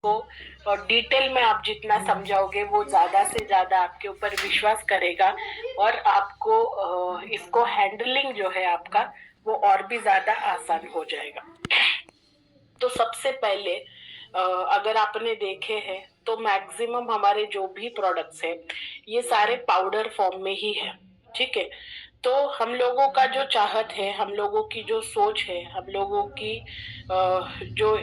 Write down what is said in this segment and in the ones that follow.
को डिटेल में आप जितना समझाओगे वो ज्यादा से ज्यादा आपके ऊपर विश्वास करेगा और आपको इसको हैंडलिंग जो है आपका वो और भी ज्यादा आसान हो जाएगा। तो सबसे पहले अगर आपने देखे हैं तो मैक्सिमम हमारे जो भी प्रोडक्ट्स है ये सारे पाउडर फॉर्म में ही है। ठीक है, तो हम लोगों का जो चाहत है, हम लोगों की जो सोच है, हम लोगों की जो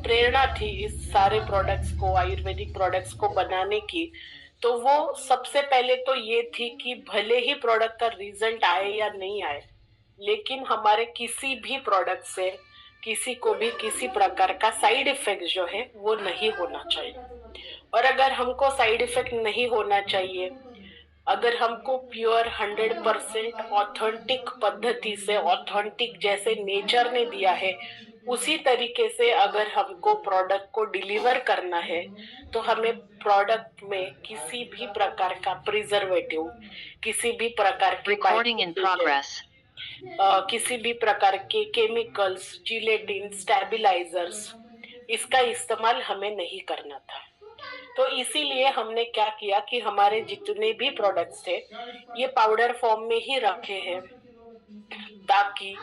प्रेरणा थी इस सारे प्रोडक्ट्स को, आयुर्वेदिक प्रोडक्ट्स को बनाने की, तो वो सबसे पहले तो ये थी कि भले ही प्रोडक्ट का रिजल्ट आए या नहीं आए, लेकिन हमारे किसी भी प्रोडक्ट से किसी को भी किसी प्रकार का साइड इफेक्ट जो है वो नहीं होना चाहिए। और अगर हमको साइड इफेक्ट नहीं होना चाहिए, अगर हमको प्योर 100% ऑथेंटिक पद्धति से, ऑथेंटिक जैसे नेचर ने दिया है उसी तरीके से अगर हमको प्रोडक्ट को डिलीवर करना है, तो हमें प्रोडक्ट में किसी भी प्रकार का प्रिजर्वेटिव, किसी भी प्रकार की Recording in progress. किसी भी प्रकार के केमिकल्स, जिलेटिन, स्टेबलाइजर्स, इसका इस्तेमाल हमें नहीं करना था। तो इसीलिए हमने क्या किया कि हमारे जितने भी प्रोडक्ट्स थे ये पाउडर फॉर्म में ही रखे हैं, ताकि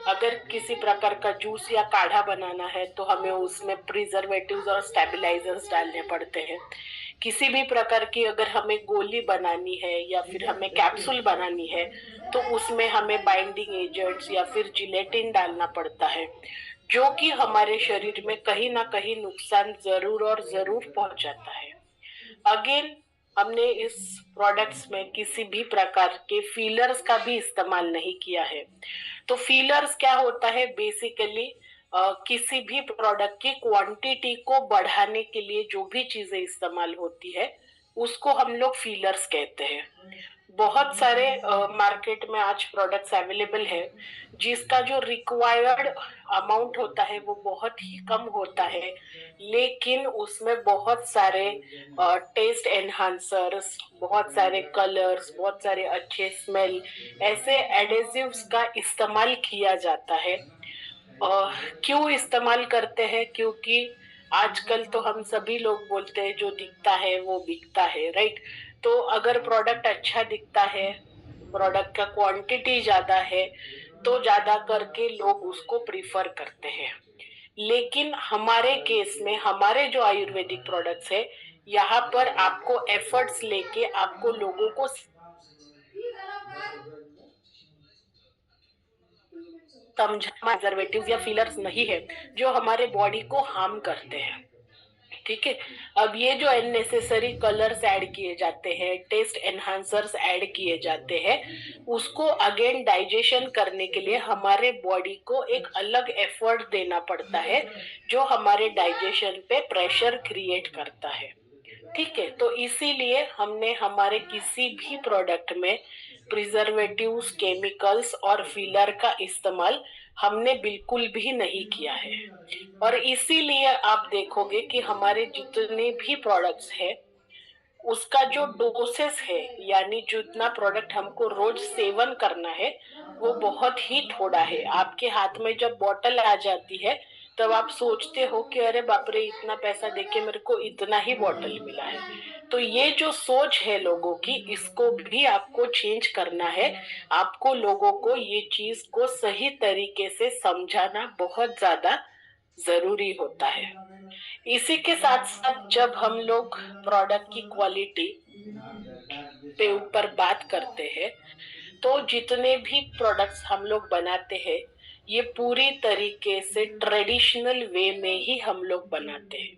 अगर किसी प्रकार का जूस या काढ़ा बनाना है तो हमें उसमें प्रिजर्वेटिव्स और स्टेबलाइजर्स डालने पड़ते हैं। किसी भी प्रकार की अगर हमें गोली बनानी है या फिर हमें कैप्सूल बनानी है तो उसमें हमें बाइंडिंग एजेंट्स या फिर जिलेटिन डालना पड़ता है, जो कि हमारे शरीर में कहीं ना कहीं नुकसान जरूर और जरूर पहुंचाता है। अगेन, हमने इस प्रोडक्ट्स में किसी भी प्रकार के फीलर्स का भी इस्तेमाल नहीं किया है। तो फीलर्स क्या होता है? बेसिकली किसी भी प्रोडक्ट की क्वांटिटी को बढ़ाने के लिए जो भी चीजें इस्तेमाल होती है उसको हम लोग फीलर्स कहते हैं। बहुत सारे मार्केट में आज प्रोडक्ट्स अवेलेबल है जिसका जो रिक्वायर्ड अमाउंट होता है वो बहुत ही कम होता है, लेकिन उसमें बहुत सारे टेस्ट एनहांसर्स, बहुत सारे कलर्स, बहुत सारे अच्छे स्मेल, ऐसे एडेसिव्स का इस्तेमाल किया जाता है। क्यों इस्तेमाल करते हैं? क्योंकि आजकल तो हम सभी लोग बोलते हैं जो दिखता है वो बिकता है, राइट? तो अगर प्रोडक्ट अच्छा दिखता है, प्रोडक्ट का क्वांटिटी ज्यादा है, तो ज्यादा करके लोग उसको प्रीफर करते हैं। लेकिन हमारे केस में हमारे जो आयुर्वेदिक प्रोडक्ट्स है, यहाँ पर आपको एफर्ट्स लेके आपको लोगों को समझा प्रिजर्वेटिव या फिलर्स नहीं है जो हमारे बॉडी को हार्म करते हैं। ठीक है, अब ये जो अननेसेसरी कलर्स ऐड किए जाते हैं, टेस्ट एनहांसर्स ऐड किए जाते हैं, उसको अगेन डाइजेशन करने के लिए हमारे बॉडी को एक अलग एफर्ट देना पड़ता है, जो हमारे डाइजेशन पे प्रेशर क्रिएट करता है। ठीक है, तो इसीलिए हमने हमारे किसी भी प्रोडक्ट में प्रिजर्वेटिव्स, केमिकल्स और फिलर का इस्तेमाल हमने बिल्कुल भी नहीं किया है। और इसीलिए आप देखोगे कि हमारे जितने भी प्रोडक्ट्स हैं उसका जो डोसेस है, यानी जितना प्रोडक्ट हमको रोज सेवन करना है वो बहुत ही थोड़ा है। आपके हाथ में जब बॉटल आ जाती है तब आप सोचते हो कि अरे बाप रे, इतना पैसा देके मेरे को इतना ही बॉटल मिला है। तो ये जो सोच है लोगों की, इसको भी आपको चेंज करना है। आपको लोगों को ये चीज को सही तरीके से समझाना बहुत ज्यादा जरूरी होता है। इसी के साथ साथ जब हम लोग प्रोडक्ट की क्वालिटी पे ऊपर बात करते हैं, तो जितने भी प्रोडक्ट्स हम लोग बनाते हैं ये पूरी तरीके से ट्रेडिशनल वे में ही हम लोग बनाते हैं।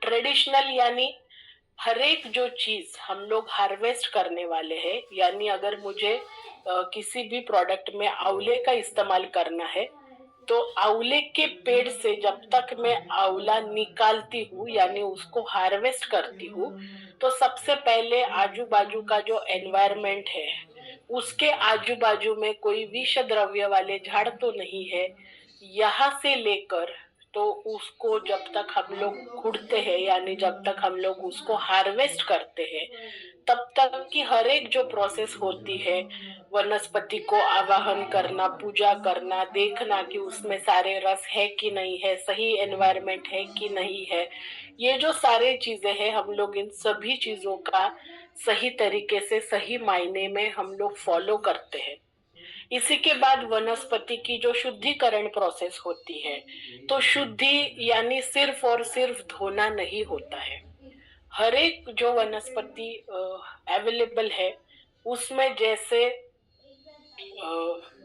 ट्रेडिशनल यानी हर एक जो चीज हम लोग हार्वेस्ट करने वाले हैं, यानी अगर मुझे किसी भी प्रोडक्ट में आंवले का इस्तेमाल करना है तो आंवले के पेड़ से जब तक मैं आंवला निकालती हूँ यानी उसको हार्वेस्ट करती हूँ, तो सबसे पहले आजू बाजू का जो एनवायरमेंट है उसके आजू बाजू में कोई विष द्रव्य वाले झाड़ तो नहीं है। यहाँ से लेकर तो उसको जब तक हम लोग खुड़ते हैं यानी जब तक हम लोग उसको हार्वेस्ट करते हैं, तब तक की हर एक जो प्रोसेस होती है वनस्पति को आवाहन करना, पूजा करना, देखना कि उसमें सारे रस है कि नहीं है, सही एनवायरनमेंट है कि नहीं है, ये जो सारे चीजें हैं हम लोग इन सभी चीजों का सही तरीके से सही मायने में हम लोग फॉलो करते हैं। इसी के बाद वनस्पति की जो शुद्धिकरण प्रोसेस होती है, तो शुद्धि यानी सिर्फ और सिर्फ धोना नहीं होता है। हर एक जो वनस्पति अवेलेबल है उसमें जैसे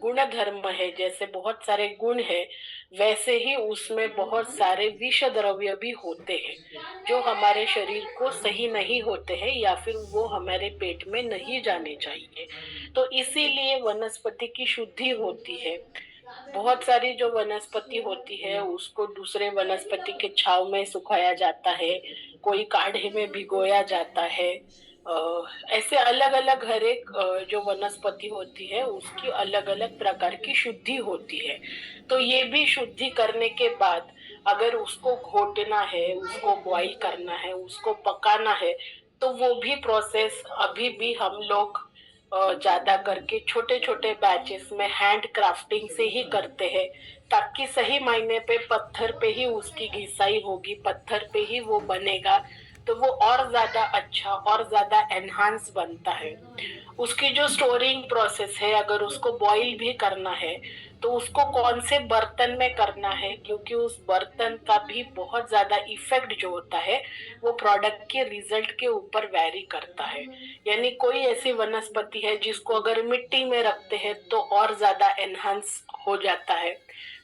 गुण धर्म है, जैसे बहुत सारे गुण है, वैसे ही उसमें बहुत सारे विष द्रव्य भी होते हैं जो हमारे शरीर को सही नहीं होते हैं या फिर वो हमारे पेट में नहीं जाने चाहिए। तो इसीलिए वनस्पति की शुद्धि होती है। बहुत सारी जो वनस्पति होती है उसको दूसरे वनस्पति के छांव में सुखाया जाता है, कोई काढ़े में भिगोया जाता है। ऐसे अलग अलग हर एक जो वनस्पति होती है उसकी अलग अलग प्रकार की शुद्धि होती है। तो ये भी शुद्धि करने के बाद अगर उसको घोटना है, उसको बॉईल करना है, उसको पकाना है, तो वो भी प्रोसेस अभी भी हम लोग ज्यादा करके छोटे छोटे बैचेस में हैंड क्राफ्टिंग से ही करते हैं, ताकि सही मायने पे पत्थर पे ही उसकी घिसाई होगी, पत्थर पे ही वो बनेगा, तो वो और ज्यादा अच्छा और ज्यादा एनहांस बनता है। उसकी जो स्टोरिंग प्रोसेस है, अगर उसको बॉईल भी करना है तो उसको कौन से बर्तन में करना है, क्योंकि उस बर्तन का भी बहुत ज्यादा इफेक्ट जो होता है वो प्रोडक्ट के रिजल्ट के ऊपर वैरी करता है। यानी कोई ऐसी वनस्पति है जिसको अगर मिट्टी में रखते हैं तो और ज्यादा एनहांस हो जाता है,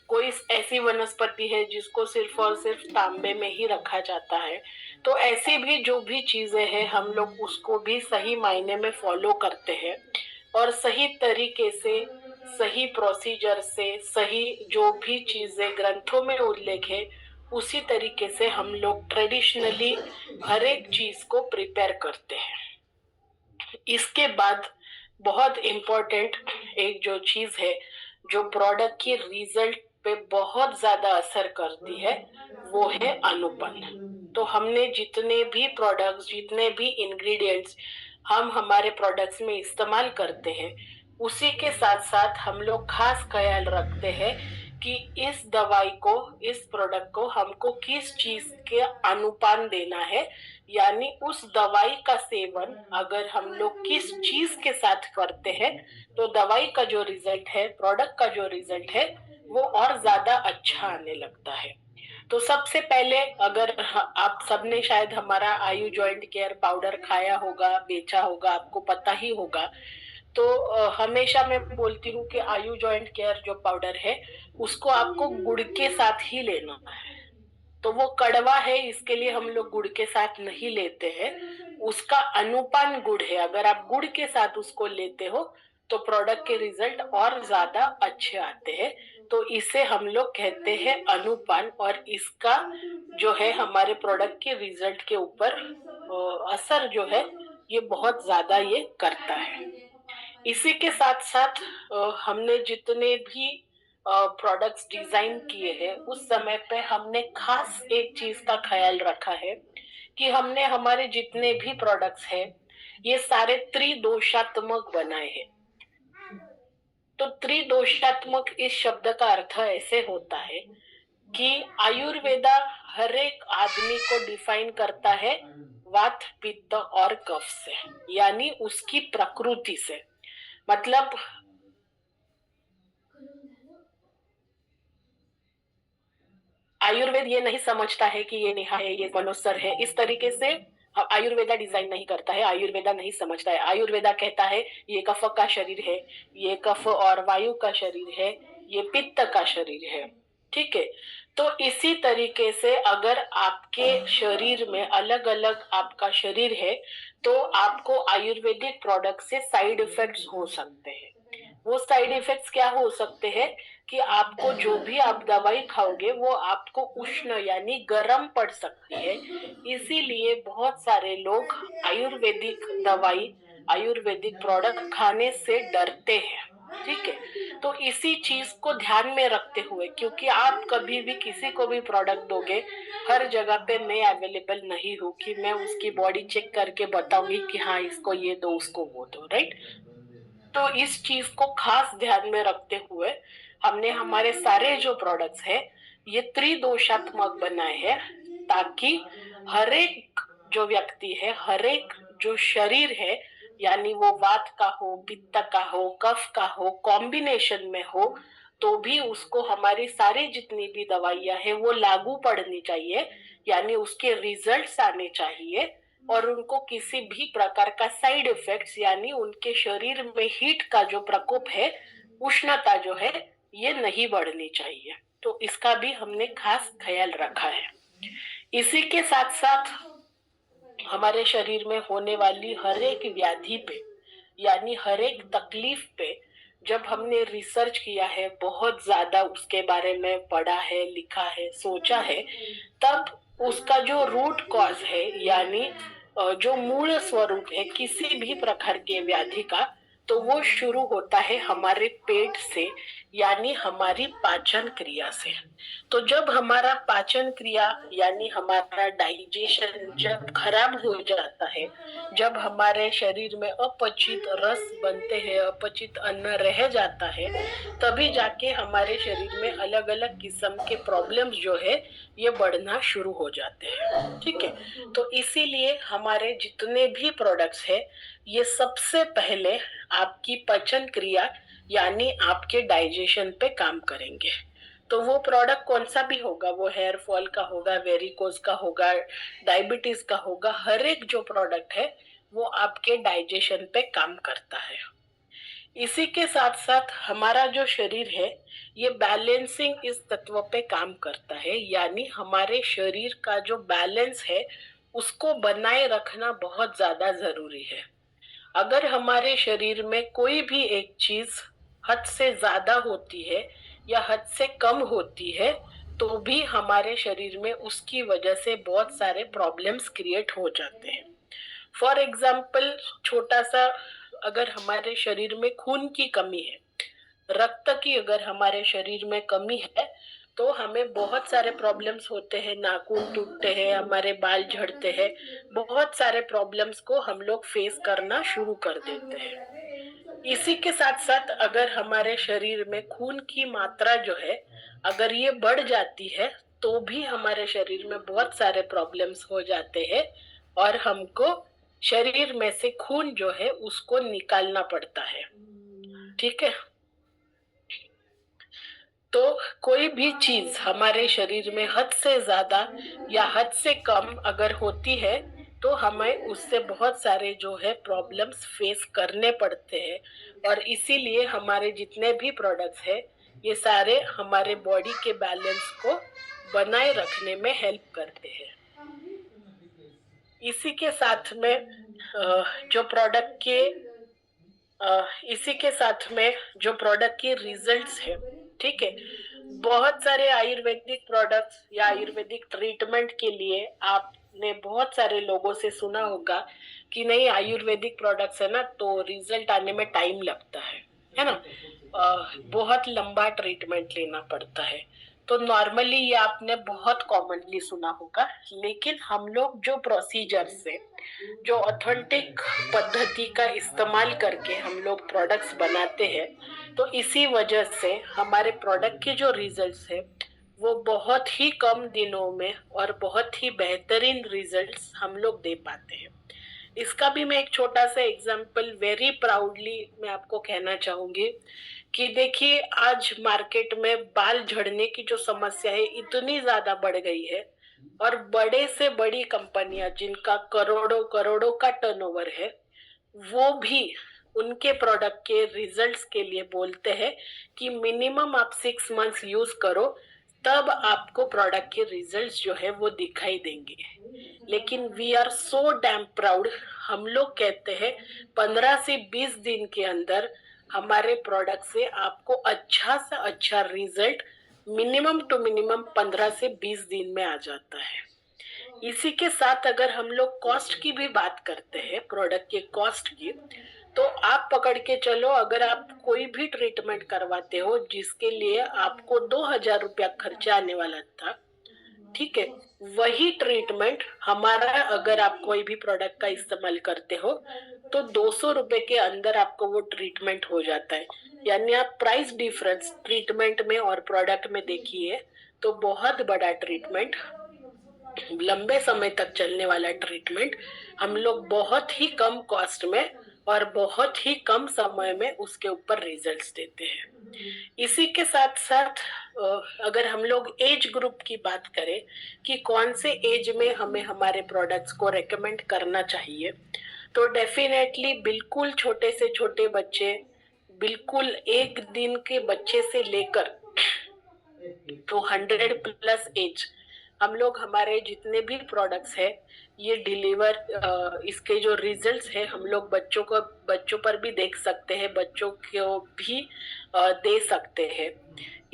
कोई ऐसी वनस्पति है जिसको सिर्फ और सिर्फ तांबे में ही रखा जाता है। तो ऐसी भी जो भी चीजें हैं हम लोग उसको भी सही मायने में फॉलो करते हैं और सही तरीके से, सही प्रोसीजर से, सही जो भी चीजें ग्रंथों में उल्लेख है उसी तरीके से हम लोग ट्रेडिशनली हर एक चीज को प्रिपेयर करते हैं। इसके बाद बहुत इम्पोर्टेंट एक जो चीज है जो प्रोडक्ट की रिजल्ट पे बहुत ज्यादा असर करती है वो है अनुपन। तो हमने जितने भी प्रोडक्ट्स, जितने भी इंग्रेडिएंट्स हम हमारे प्रोडक्ट्स में इस्तेमाल करते हैं उसी के साथ साथ हम लोग खास ख्याल रखते हैं कि इस दवाई को, इस प्रोडक्ट को हमको किस चीज के अनुपान देना है। यानी उस दवाई का सेवन अगर हम लोग किस चीज के साथ करते हैं तो दवाई का जो रिजल्ट है, प्रोडक्ट का जो रिजल्ट है वो और ज्यादा अच्छा आने लगता है। तो सबसे पहले अगर आप सबने शायद हमारा आयु जॉइंट केयर पाउडर खाया होगा, बेचा होगा, आपको पता ही होगा। तो हमेशा मैं बोलती हूँ कि आयु जॉइंट केयर जो पाउडर है उसको आपको गुड़ के साथ ही लेना है। तो वो कड़वा है इसके लिए हम लोग गुड़ के साथ नहीं लेते हैं, उसका अनुपान गुड़ है। अगर आप गुड़ के साथ उसको लेते हो तो प्रोडक्ट के रिजल्ट और ज्यादा अच्छे आते हैं। तो इसे हम लोग कहते हैं अनुपान, और इसका जो है हमारे प्रोडक्ट के रिजल्ट के ऊपर असर जो है ये बहुत ज्यादा ये करता है। इसी के साथ साथ हमने जितने भी प्रोडक्ट्स डिजाइन किए हैं उस समय पे हमने खास एक चीज का ख्याल रखा है कि हमने हमारे जितने भी प्रोडक्ट्स हैं ये सारे त्रिदोषात्मक बनाए हैं। तो त्रिदोषात्मक इस शब्द का अर्थ ऐसे होता है कि आयुर्वेदा हर एक आदमी को डिफाइन करता है वात, पित्त और कफ से, यानी उसकी प्रकृति से। मतलब आयुर्वेद ये नहीं समझता है कि ये नेहा है, ये मनुष्य है, इस तरीके से आयुर्वेदा डिजाइन नहीं करता है। आयुर्वेदा नहीं समझता है। आयुर्वेदा कहता है ये कफ का शरीर है, ये कफ और वायु का शरीर है, ये पित्त का शरीर है। ठीक है। तो इसी तरीके से अगर आपके शरीर में अलग अलग आपका शरीर है तो आपको आयुर्वेदिक प्रोडक्ट से साइड इफेक्ट्स हो सकते हैं। वो साइड इफेक्ट्स क्या हो सकते हैं कि आपको जो भी आप दवाई खाओगे वो आपको उष्ण यानी गर्म पड़ सकती है। इसीलिए बहुत सारे लोग आयुर्वेदिक दवाई, आयुर्वेदिक प्रोडक्ट खाने से डरते हैं। ठीक है। तो इसी चीज को ध्यान में रखते हुए, क्योंकि आप कभी भी किसी को भी प्रोडक्ट दोगे, हर जगह पे मैं अवेलेबल नहीं हूँ कि मैं उसकी बॉडी चेक करके बताऊंगी कि हाँ इसको ये दो, उसको वो दो, राइट। तो इस चीज को खास ध्यान में रखते हुए हमने हमारे सारे जो प्रोडक्ट्स है ये त्रिदोषात्मक बनाए हैं, ताकि हर एक जो व्यक्ति है, हर एक जो शरीर है, यानी वो वात का हो, पित्त का हो, कफ का हो, कॉम्बिनेशन में हो, तो भी उसको हमारी सारी जितनी भी दवाइयां है वो लागू पड़नी चाहिए, यानी उसके रिजल्ट्स आने चाहिए, और उनको किसी भी प्रकार का साइड इफेक्ट्स, यानी उनके शरीर में हीट का जो प्रकोप है, उष्णता जो है, ये नहीं बढ़नी चाहिए। तो इसका भी हमने खास ख्याल रखा है। इसी के साथ साथ हमारे शरीर में होने वाली हर एक व्याधि पे, यानी हर एक तकलीफ पे जब हमने रिसर्च किया है, बहुत ज्यादा उसके बारे में पढ़ा है, लिखा है, सोचा है, तब उसका जो रूट कॉज है, यानी जो मूल स्वरूप है किसी भी प्रकार के व्याधि का, तो वो शुरू होता है हमारे पेट से, यानी हमारी पाचन क्रिया से। तो जब हमारा पाचन क्रिया यानी हमारा डाइजेशन जब खराब हो जाता है, जब हमारे शरीर में अपचित रस बनते हैं, अपचित अन्न रह जाता है, तभी जाके हमारे शरीर में अलग अलग किस्म के प्रॉब्लम्स जो है ये बढ़ना शुरू हो जाते हैं। ठीक है, तो इसीलिए हमारे जितने भी प्रोडक्ट्स है ये सबसे पहले आपकी पाचन क्रिया यानी आपके डाइजेशन पे काम करेंगे। तो वो प्रोडक्ट कौन सा भी होगा, वो हेयर फॉल का होगा, वेरिकोज का होगा, डायबिटीज का होगा, हर एक जो प्रोडक्ट है वो आपके डाइजेशन पे काम करता है। इसी के साथ साथ हमारा जो शरीर है ये बैलेंसिंग इस तत्व पे काम करता है, यानी हमारे शरीर का जो बैलेंस है उसको बनाए रखना बहुत ज्यादा जरूरी है। अगर हमारे शरीर में कोई भी एक चीज हद से ज्यादा होती है या हद से कम होती है, तो भी हमारे शरीर में उसकी वजह से बहुत सारे प्रॉब्लम्स क्रिएट हो जाते हैं। फॉर एग्जाम्पल, छोटा सा, अगर हमारे शरीर में खून की कमी है, रक्त की अगर हमारे शरीर में कमी है, तो हमें बहुत सारे प्रॉब्लम्स होते हैं, नाखून टूटते हैं, हमारे बाल झड़ते हैं, बहुत सारे प्रॉब्लम्स को हम लोग फेस करना शुरू कर देते हैं। इसी के साथ साथ अगर हमारे शरीर में खून की मात्रा जो है अगर ये बढ़ जाती है, तो भी हमारे शरीर में बहुत सारे प्रॉब्लम्स हो जाते हैं और हमको शरीर में से खून जो है उसको निकालना पड़ता है। ठीक है, तो कोई भी चीज हमारे शरीर में हद से ज्यादा या हद से कम अगर होती है, तो हमें उससे बहुत सारे जो है प्रॉब्लम्स फेस करने पड़ते हैं, और इसीलिए हमारे जितने भी प्रोडक्ट्स हैं ये सारे हमारे बॉडी के बैलेंस को बनाए रखने में हेल्प करते हैं। इसी के साथ में जो प्रोडक्ट के इसी के साथ में जो प्रोडक्ट के रिजल्ट्स है, ठीक है, बहुत सारे आयुर्वेदिक प्रोडक्ट्स या आयुर्वेदिक ट्रीटमेंट के लिए आपने बहुत सारे लोगों से सुना होगा कि नहीं, आयुर्वेदिक प्रोडक्ट्स है ना तो रिजल्ट आने में टाइम लगता है ना, बहुत लंबा ट्रीटमेंट लेना पड़ता है। तो नॉर्मली ये आपने बहुत कॉमनली सुना होगा, लेकिन हम लोग जो प्रोसीजर से, जो ऑथेंटिक पद्धति का इस्तेमाल करके हम लोग प्रोडक्ट्स बनाते हैं, तो इसी वजह से हमारे प्रोडक्ट के जो रिजल्ट्स है वो बहुत ही कम दिनों में और बहुत ही बेहतरीन रिजल्ट्स हम लोग दे पाते हैं। इसका भी मैं एक छोटा सा एग्जांपल वेरी प्राउडली मैं आपको कहना चाहूंगी कि देखिए, आज मार्केट में बाल झड़ने की जो समस्या है इतनी ज्यादा बढ़ गई है, और बड़े से बड़ी कंपनियां जिनका करोड़ों करोड़ों का टर्नओवर है, वो भी उनके प्रोडक्ट के रिजल्ट्स के लिए बोलते हैं कि मिनिमम आप 6 मंथ्स यूज करो, तब आपको प्रोडक्ट के रिजल्ट्स जो है वो दिखाई देंगे। लेकिन we are so damn proud, हम लोग कहते हैं 15 से 20 दिन के अंदर हमारे प्रोडक्ट से आपको अच्छा सा अच्छा रिजल्ट मिनिमम टू मिनिमम 15 से 20 दिन में आ जाता है। इसी के साथ अगर हम लोग कॉस्ट की भी बात करते हैं, प्रोडक्ट के कॉस्ट की, तो आप पकड़ के चलो, अगर आप कोई भी ट्रीटमेंट करवाते हो जिसके लिए आपको 2,000 रुपया खर्चा आने वाला था, ठीक है, वही ट्रीटमेंट हमारा अगर आप कोई भी प्रोडक्ट का इस्तेमाल करते हो तो 200 रुपए के अंदर आपको वो ट्रीटमेंट हो जाता है। यानी आप प्राइस डिफरेंस ट्रीटमेंट में और प्रोडक्ट में देखिए तो बहुत बड़ा ट्रीटमेंट, लंबे समय तक चलने वाला ट्रीटमेंट हम लोग बहुत ही कम कॉस्ट में और बहुत ही कम समय में उसके ऊपर रिजल्ट्स देते हैं। इसी के साथ साथ अगर हम लोग एज ग्रुप की बात करें कि कौन से एज में हमें हमारे प्रोडक्ट्स को रेकमेंड करना चाहिए, तो डेफिनेटली बिल्कुल छोटे से छोटे बच्चे, बिल्कुल 1 दिन के बच्चे से लेकर तो 100+ एज, हम लोग हमारे जितने भी प्रोडक्ट्स है ये डिलीवर, इसके जो रिजल्ट्स है हम लोग बच्चों पर भी देख सकते हैं, बच्चों को भी दे सकते हैं।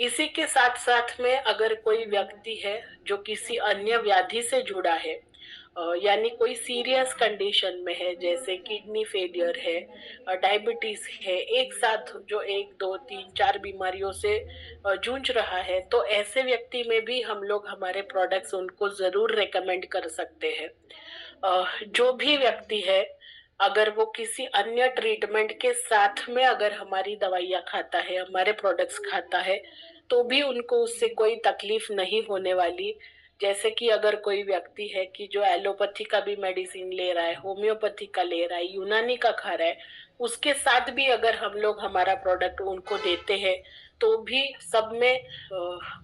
इसी के साथ साथ में अगर कोई व्यक्ति है जो किसी अन्य व्याधि से जुड़ा है, यानी कोई सीरियस कंडीशन में है, जैसे किडनी फेलियर है, डायबिटीज है, एक साथ जो 1 2 3 4 बीमारियों से जूझ रहा है, तो ऐसे व्यक्ति में भी हम लोग हमारे प्रोडक्ट्स उनको जरूर रेकमेंड कर सकते हैं। जो भी व्यक्ति है अगर वो किसी अन्य ट्रीटमेंट के साथ में अगर हमारी दवाइयाँ खाता है, हमारे प्रोडक्ट्स खाता है, तो भी उनको उससे कोई तकलीफ नहीं होने वाली। जैसे कि अगर कोई व्यक्ति है कि जो एलोपैथी का भी मेडिसिन ले रहा है, होम्योपैथी का ले रहा है, यूनानी का खा रहा है, उसके साथ भी अगर हम लोग हमारा प्रोडक्ट उनको देते हैं तो भी सब में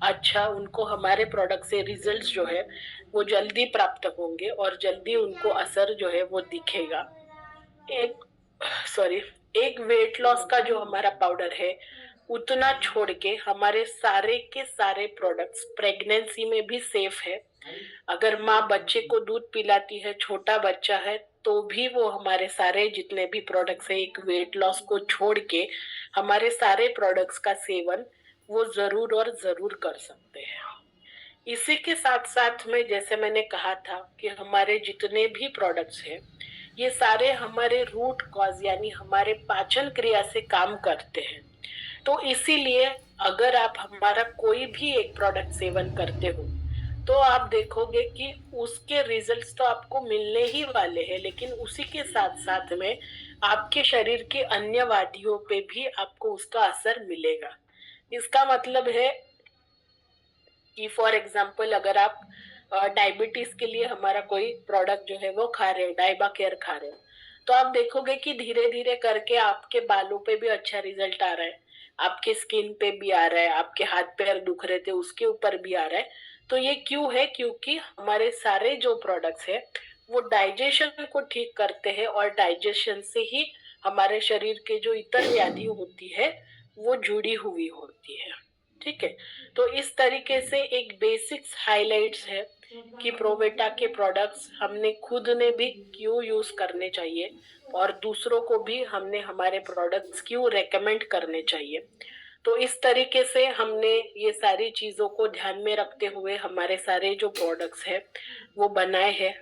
अच्छा उनको हमारे प्रोडक्ट से रिजल्ट्स जो है वो जल्दी प्राप्त होंगे और जल्दी उनको असर जो है वो दिखेगा। एक सॉरी एक वेट लॉस का जो हमारा पाउडर है उतना छोड़ के हमारे सारे के सारे प्रोडक्ट्स प्रेगनेंसी में भी सेफ है। अगर माँ बच्चे को दूध पिलाती है, छोटा बच्चा है, तो भी वो हमारे सारे जितने भी प्रोडक्ट्स है, एक वेट लॉस को छोड़ के हमारे सारे प्रोडक्ट्स का सेवन वो जरूर और जरूर कर सकते हैं। इसी के साथ साथ में जैसे मैंने कहा था कि हमारे जितने भी प्रोडक्ट्स हैं ये सारे हमारे रूट कॉज यानी हमारे पाचन क्रिया से काम करते हैं। तो इसीलिए अगर आप हमारा कोई भी एक प्रोडक्ट सेवन करते हो तो आप देखोगे कि उसके रिजल्ट्स तो आपको मिलने ही वाले हैं, लेकिन उसी के साथ साथ में आपके शरीर के अन्य वादियों पे भी आपको उसका असर मिलेगा। इसका मतलब है कि फॉर एग्जाम्पल अगर आप डायबिटीज के लिए हमारा कोई प्रोडक्ट जो है वो खा रहे हैं, डाइबा केयर खा रहे हैं, तो आप देखोगे कि धीरे धीरे करके आपके बालों पे भी अच्छा रिजल्ट आ रहा है, आपके स्किन पे भी आ रहा है, आपके हाथ पैर दुख रहे थे उसके ऊपर भी आ रहा है। तो ये क्यों है? क्योंकि हमारे सारे जो प्रोडक्ट्स है वो डाइजेशन को ठीक करते हैं और डाइजेशन से ही हमारे शरीर के जो इतर व्याधि होती है वो जुड़ी हुई होती है। ठीक है, तो इस तरीके से एक बेसिक्स हाइलाइट्स है कि प्रोवेटा के प्रोडक्ट्स हमने खुद ने भी क्यों यूज करने चाहिए और दूसरों को भी हमने हमारे प्रोडक्ट्स क्यों रेकमेंड करने चाहिए। तो इस तरीके से हमने ये सारी चीजों को ध्यान में रखते हुए हमारे सारे जो प्रोडक्ट्स है वो बनाए हैं।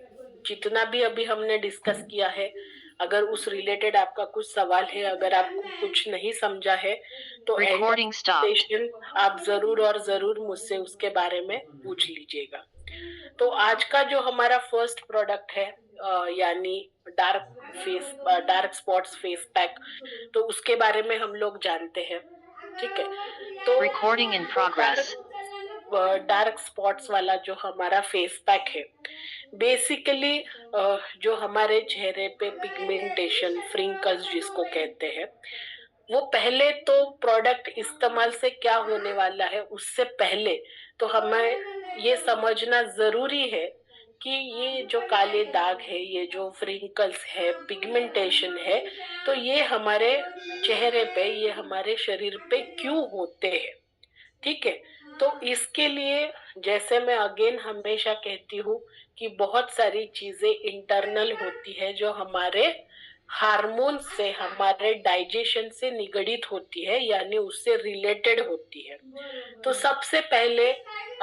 जितना भी अभी हमने डिस्कस किया है, अगर उस रिलेटेड आपका कुछ सवाल है, अगर आपको कुछ नहीं समझा है तो Recording stopped. सेशन आप जरूर और जरूर मुझसे उसके बारे में पूछ लीजिएगा। तो आज का जो हमारा फर्स्ट प्रोडक्ट है यानी डार्क स्पॉट्स फेस पैक, तो उसके बारे में हम लोग जानते हैं। ठीक है, तो Recording in progress. Dark spots वाला जो हमारा फेस पैक है बेसिकली जो हमारे चेहरे पे पिगमेंटेशन, फ्रिंकल्स जिसको कहते हैं, वो पहले तो प्रोडक्ट इस्तेमाल से क्या होने वाला है उससे पहले तो हमें ये समझना जरूरी है कि ये जो काले दाग है, ये जो फ्रिंकल्स है, पिगमेंटेशन है, तो ये हमारे चेहरे पे, ये हमारे शरीर पे क्यों होते हैं। ठीक है, तो इसके लिए जैसे मैं अगेन हमेशा कहती हूँ कि बहुत सारी चीजें इंटरनल होती है जो हमारे हार्मोन से, हमारे डाइजेशन से निगडित होती है, यानी उससे रिलेटेड होती है। तो सबसे पहले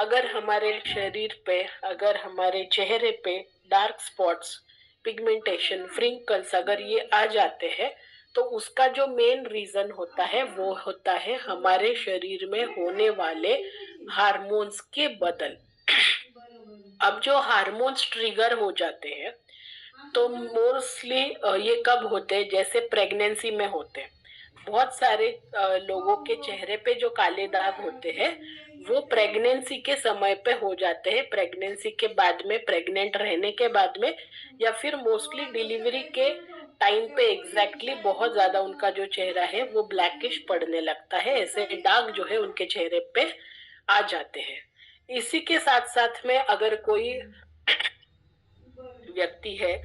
अगर हमारे शरीर पे, अगर हमारे चेहरे पे डार्क स्पॉट्स, पिगमेंटेशन, फ्रिंकल्स अगर ये आ जाते हैं तो उसका जो मेन रीजन होता है वो होता है हमारे शरीर में होने वाले हार्मोन्स के बदल। अब जो हार्मोन्स ट्रिगर हो जाते हैं तो मोस्टली ये कब होते हैं, जैसे प्रेगनेंसी में होते हैं। बहुत सारे लोगों के चेहरे पे जो काले दाग होते हैं वो प्रेगनेंसी के समय पे हो जाते हैं, प्रेगनेंसी के बाद में, प्रेग्नेंट रहने के बाद में, या फिर मोस्टली डिलीवरी के टाइम पे एग्जैक्टली बहुत ज्यादा उनका जो चेहरा है वो ब्लैकिश पड़ने लगता है, ऐसे दाग जो है उनके चेहरे पे आ जाते हैं। इसी के साथ साथ में अगर कोई व्यक्ति है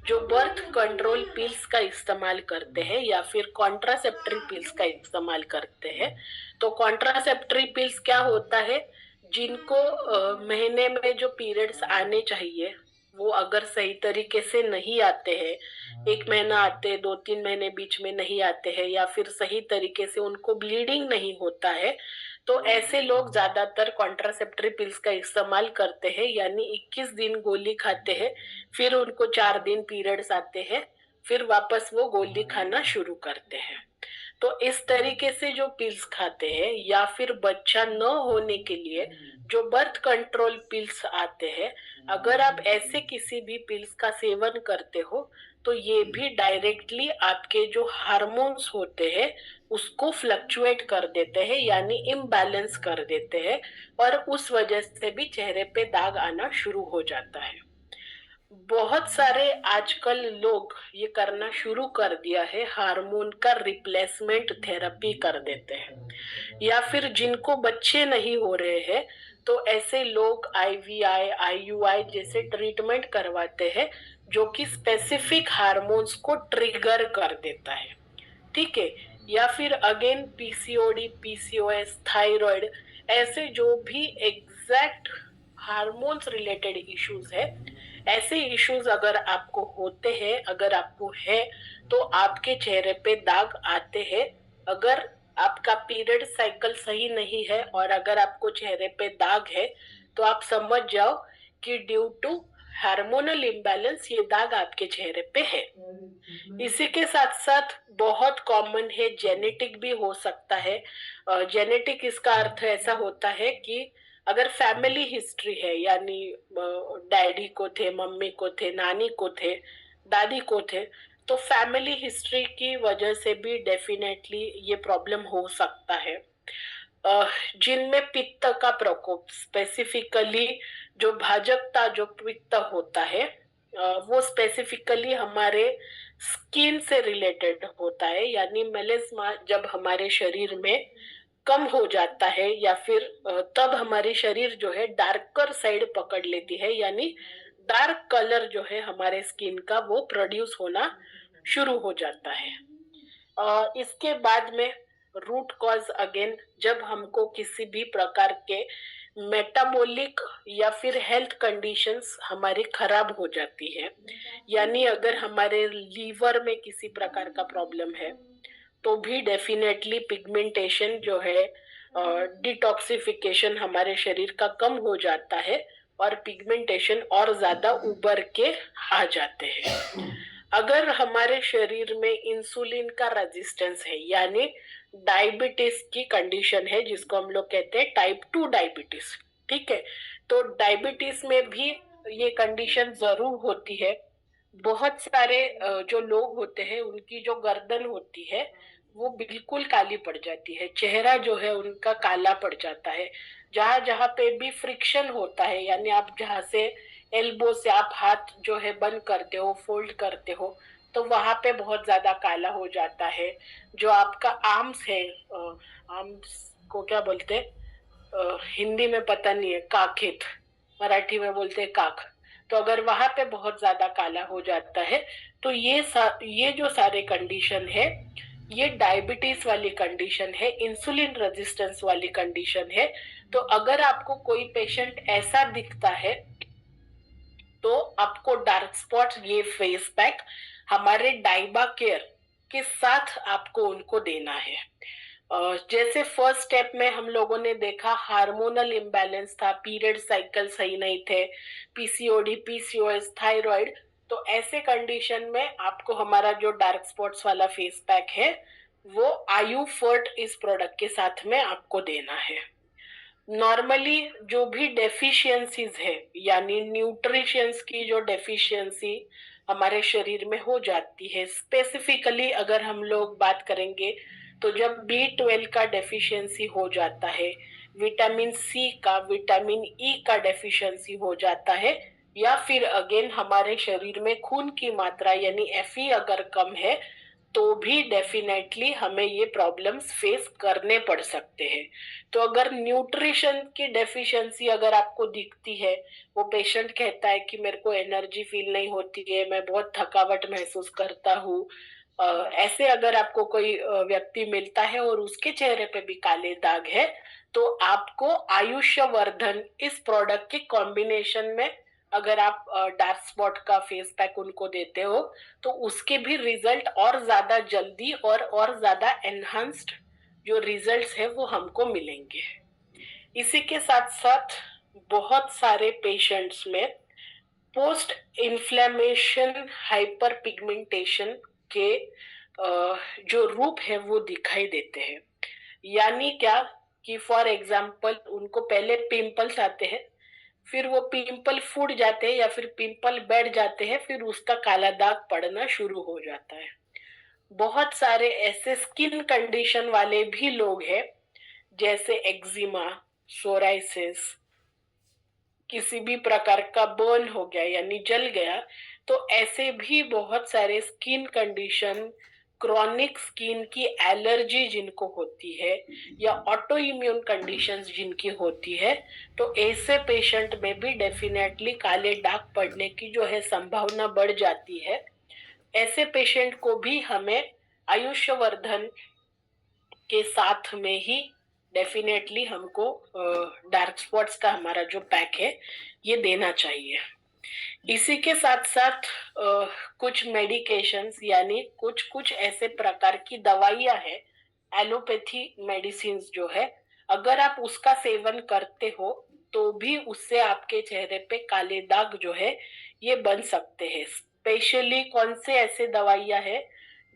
जो बर्थ कंट्रोल पिल्स का इस्तेमाल करते हैं या फिर कॉन्ट्रासेप्टिव पिल्स का इस्तेमाल करते हैं, तो कॉन्ट्रासेप्टिव पिल्स क्या होता है, जिनको महीने में जो पीरियड्स आने चाहिए वो अगर सही तरीके से नहीं आते हैं, 1 महीना आते, 2-3 महीने बीच में नहीं आते हैं, या फिर सही तरीके से उनको ब्लीडिंग नहीं होता है, तो ऐसे लोग ज्यादातर कॉन्ट्रासेप्टिव पिल्स का इस्तेमाल करते हैं, यानी 21 दिन गोली खाते हैं, फिर उनको 4 दिन पीरियड्स आते हैं, फिर वापस वो गोली खाना शुरू करते हैं। तो इस तरीके से जो पिल्स खाते हैं, या फिर बच्चा न होने के लिए जो बर्थ कंट्रोल पिल्स आते हैं, अगर आप ऐसे किसी भी पिल्स का सेवन करते हो तो ये भी डायरेक्टली आपके जो हार्मोन्स होते हैं उसको फ्लक्चुएट कर देते हैं, यानी इम्बैलेंस कर देते हैं, और उस वजह से भी चेहरे पे दाग आना शुरू हो जाता है। बहुत सारे आजकल लोग ये करना शुरू कर दिया है, हार्मोन का रिप्लेसमेंट थेरेपी कर देते हैं, या फिर जिनको बच्चे नहीं हो रहे हैं तो ऐसे लोग आईवीआई, आईयूआई जैसे ट्रीटमेंट करवाते हैं जो कि स्पेसिफिक हार्मोन्स को ट्रिगर कर देता है, ठीक है। या फिर अगेन पीसीओडी, पीसीओएस, थायराइड, ऐसे जो भी एग्जैक्ट हार्मोन्स रिलेटेड इश्यूज है, ऐसे इश्यूज अगर आपको होते हैं, अगर आपको है, तो आपके चेहरे पे दाग आते हैं। अगर आपका पीरियड साइकिल सही नहीं है और अगर आपको चेहरे पे दाग है तो आप समझ जाओ कि ड्यू टू हार्मोनल इम्बैलेंस ये दाग आपके चेहरे पे है। इसी के साथ साथ बहुत कॉमन है, जेनेटिक भी हो सकता है। जेनेटिक इसका अर्थ ऐसा होता है कि अगर फैमिली हिस्ट्री है, यानी डैडी को थे, मम्मी को थे, नानी को थे, दादी को थे, तो फैमिली हिस्ट्री की वजह से भी डेफिनेटली ये प्रॉब्लम हो सकता है। जिनमें पित्त का प्रकोप, स्पेसिफिकली जो भाजकता, जो पित्त होता है, वो स्पेसिफिकली हमारे स्किन से रिलेटेड होता है, यानी मेलेस्मा जब हमारे शरीर में कम हो जाता है या फिर तब हमारी शरीर जो है डार्कर साइड पकड़ लेती है, यानी डार्क कलर जो है हमारे स्किन का वो प्रोड्यूस होना शुरू हो जाता है। इसके बाद में रूट कॉज, अगेन जब हमको किसी भी प्रकार के मेटाबॉलिक या फिर हेल्थ कंडीशंस हमारी खराब हो जाती है, यानी अगर हमारे लीवर में किसी प्रकार का प्रॉब्लम है तो भी डेफिनेटली पिगमेंटेशन जो है, डिटॉक्सिफिकेशन हमारे शरीर का कम हो जाता है और पिगमेंटेशन और ज्यादा उभर के आ जाते हैं। अगर हमारे शरीर में इंसुलिन का रेजिस्टेंस है, यानी डायबिटीज की कंडीशन है, जिसको हम लोग कहते हैं टाइप 2 डायबिटीज, ठीक है, तो डायबिटीज में भी ये कंडीशन जरूर होती है। बहुत सारे जो लोग होते हैं उनकी जो गर्दन होती है वो बिल्कुल काली पड़ जाती है, चेहरा जो है उनका काला पड़ जाता है। जहां जहां पे भी फ्रिक्शन होता है, यानी आप जहां से एल्बो से आप हाथ जो है बंद करते हो, फोल्ड करते हो, तो वहां पे बहुत ज्यादा काला हो जाता है। जो आपका आर्म्स है, आर्म्स को क्या बोलते हैं, हिंदी में पता नहीं है, काखेत, मराठी में बोलते हैं काख, तो अगर वहां पे बहुत ज्यादा काला हो जाता है तो ये जो सारे कंडीशन है ये डायबिटीज वाली कंडीशन है, इंसुलिन रेजिस्टेंस वाली कंडीशन है। तो अगर आपको कोई पेशेंट ऐसा दिखता है तो आपको डार्क स्पॉट, ये फेस पैक हमारे डाइबा केयर के साथ आपको उनको देना है। जैसे फर्स्ट स्टेप में हम लोगों ने देखा हार्मोनल इम्बैलेंस था, पीरियड साइकिल सही नहीं थे, पीसीओडी, पीसीओएस, थायराइड, तो ऐसे कंडीशन में आपको हमारा जो डार्क स्पॉट्स वाला फेस पैक है वो आयु फर्ट इस प्रोडक्ट के साथ में आपको देना है। नॉर्मली जो भी डेफिशिएंसीज है, यानी न्यूट्रिशंस की जो डेफिशिएंसी हमारे शरीर में हो जाती है, स्पेसिफिकली अगर हम लोग बात करेंगे तो जब B12 का डेफिशिएंसी हो जाता है, विटामिन सी का, विटामिन ई का डेफिशिएंसी हो जाता है, या फिर अगेन हमारे शरीर में खून की मात्रा यानी Fe अगर कम है, तो भी डेफिनेटली हमें ये प्रॉब्लम्स फेस करने पड़ सकते हैं। तो अगर न्यूट्रिशन की डेफिशिएंसी अगर आपको दिखती है, वो पेशेंट कहता है कि मेरे को एनर्जी फील नहीं होती है, मैं बहुत थकावट महसूस करता हूँ, ऐसे अगर आपको कोई व्यक्ति मिलता है और उसके चेहरे पे भी काले दाग है, तो आपको आयुष्यवर्धन इस प्रोडक्ट के कॉम्बिनेशन में अगर आप डार्क स्पॉट का फेस पैक उनको देते हो, तो उसके भी रिजल्ट और ज्यादा जल्दी और ज्यादा एनहांस्ड जो रिजल्ट्स है वो हमको मिलेंगे। इसी के साथ साथ बहुत सारे पेशेंट्स में पोस्ट इन्फ्लेमेशन हाइपर पिगमेंटेशन के जो रूप है वो दिखाई देते हैं। यानी क्या कि फॉर एग्जाम्पल उनको पहले पिंपल्स आते हैं, फिर वो पिंपल फूट जाते हैं या फिर पिंपल बैठ जाते हैं, फिर उसका काला दाग पड़ना शुरू हो जाता है। बहुत सारे ऐसे स्किन कंडीशन वाले भी लोग हैं, जैसे एक्जिमा, सोराइसिस, किसी भी प्रकार का बर्न हो गया यानी जल गया, तो ऐसे भी बहुत सारे स्किन कंडीशन, क्रॉनिक स्किन की एलर्जी जिनको होती है, या ऑटो इम्यून कंडीशंस जिनकी होती है, तो ऐसे पेशेंट में भी डेफिनेटली काले दाग पड़ने की जो है संभावना बढ़ जाती है। ऐसे पेशेंट को भी हमें आयुष्यवर्धन के साथ में ही डेफिनेटली हमको डार्क स्पॉट्स का हमारा जो पैक है ये देना चाहिए। इसी के साथ साथ कुछ मेडिकेशंस यानी कुछ कुछ ऐसे प्रकार की दवाइयां हैं, एलोपैथी मेडिसिन जो है, अगर आप उसका सेवन करते हो तो भी उससे आपके चेहरे पे काले दाग जो है ये बन सकते हैं। स्पेशली कौन से ऐसे दवाइयां है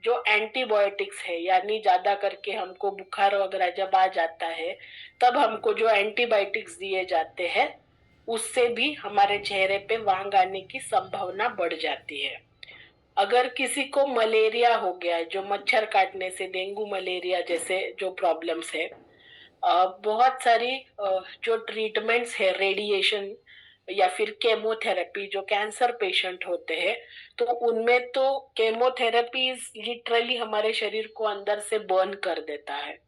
जो एंटीबायोटिक्स है, यानी ज्यादा करके हमको बुखार वगैरह जब आ जाता है तब हमको जो एंटीबायोटिक्स दिए जाते हैं, उससे भी हमारे चेहरे पे वांग आने की संभावना बढ़ जाती है। अगर किसी को मलेरिया हो गया है, जो मच्छर काटने से डेंगू मलेरिया जैसे जो प्रॉब्लम्स है, बहुत सारी जो ट्रीटमेंट्स है, रेडिएशन या फिर केमोथेरेपी, जो कैंसर पेशेंट होते हैं, तो उनमें तो केमोथेरेपी लिटरली हमारे शरीर को अंदर से बर्न कर देता है।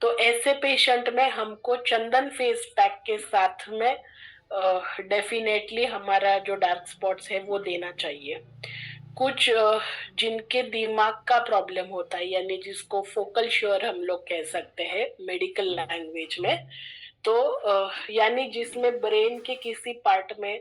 तो ऐसे पेशेंट में हमको चंदन फेस पैक के साथ में डेफिनेटली हमारा जो डार्क स्पॉट्स है वो देना चाहिए। कुछ जिनके दिमाग का प्रॉब्लम होता है, यानी जिसको फोकल श्योर हम लोग कह सकते हैं मेडिकल लैंग्वेज में, तो यानी जिसमें ब्रेन के किसी पार्ट में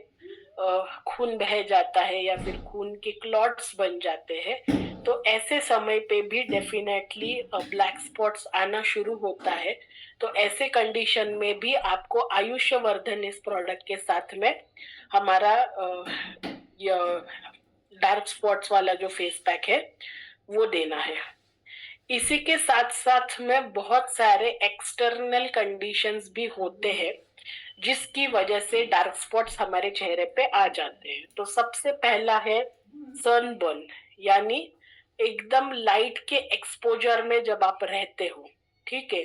खून बह जाता है या फिर खून के क्लॉट्स बन जाते हैं, तो ऐसे समय पे भी डेफिनेटली ब्लैक स्पॉट्स आना शुरू होता है। तो ऐसे कंडीशन में भी आपको आयुष्यवर्धन इस प्रोडक्ट के साथ में हमारा डार्क स्पॉट्स वाला जो फेस पैक है वो देना है। इसी के साथ साथ में बहुत सारे एक्सटर्नल कंडीशंस भी होते हैं जिसकी वजह से डार्क स्पॉट्स हमारे चेहरे पे आ जाते हैं। तो सबसे पहला है सनबर्न, यानी एकदम लाइट के एक्सपोजर में जब आप रहते हो, ठीक है,